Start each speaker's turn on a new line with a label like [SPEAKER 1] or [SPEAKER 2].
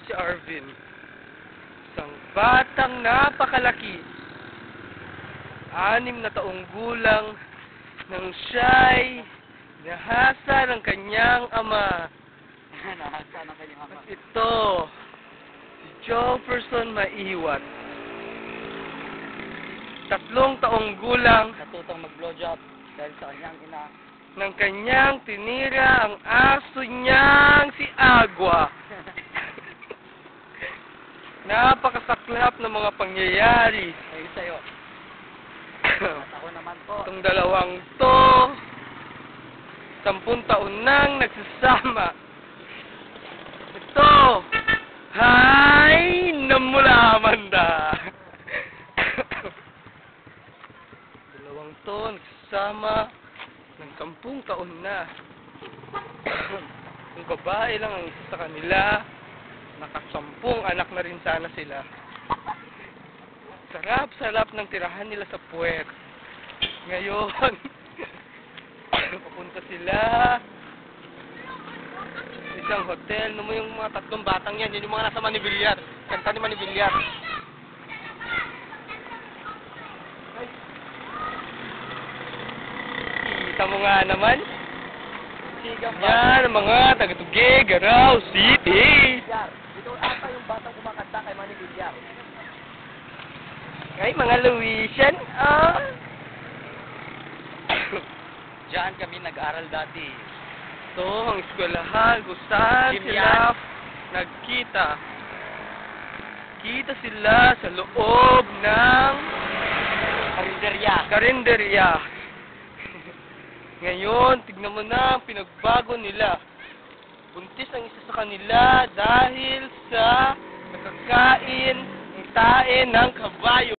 [SPEAKER 1] si Arvin. Isang batang napakalaki. 6 na taong gulang nang siya'y nahasa ng kanyang ama.
[SPEAKER 2] Nahasa ng kanyang ama.
[SPEAKER 1] At ito, si Jefferson Maiwat. 3 taong gulang
[SPEAKER 2] Natutong mag-blowjob dahil sa kanyang ina.
[SPEAKER 1] nang kanyang tinira ang aso niyang si Agua. Napakasaklap ng mga pangyayari.
[SPEAKER 2] Ay, sa'yo. At ako naman po.
[SPEAKER 1] Itong dalawang to, 10 taon nang nagsasama. Ito, hay, namula Amanda. Dalawang to, nagsasama ng 10 taon na. Yung babae lang ang isa sa kanila, naka-10 anak na rin sana sila. Sarap-sarap ng tirahan nila sa puwet. Ngayon, papunta sila sa isang hotel. Ano mo yung mga 3 batang yan? Yan yung mga nasa Manivillar. Kanta ni Manivillar. Kita mo nga naman.
[SPEAKER 2] Sigang
[SPEAKER 1] Yan, ang mga taga-Tugueg, Garaw City.
[SPEAKER 2] Bilyar. Ito ata yung batang kumakanta kay Manny Bilyar.
[SPEAKER 1] Ay, mga Luisian. Ah.
[SPEAKER 2] Diyan kami nag-aral dati.
[SPEAKER 1] Ito ang eskwelahan kung saan
[SPEAKER 2] Gym
[SPEAKER 1] sila
[SPEAKER 2] yan.
[SPEAKER 1] nagkita. Kita sila sa loob ng
[SPEAKER 2] Karinderya.
[SPEAKER 1] karinderya. Ngayon, tignan mo na ang pinagbago nila. Buntis ang isa sa kanila dahil sa nakakain ng tae ng kabayo.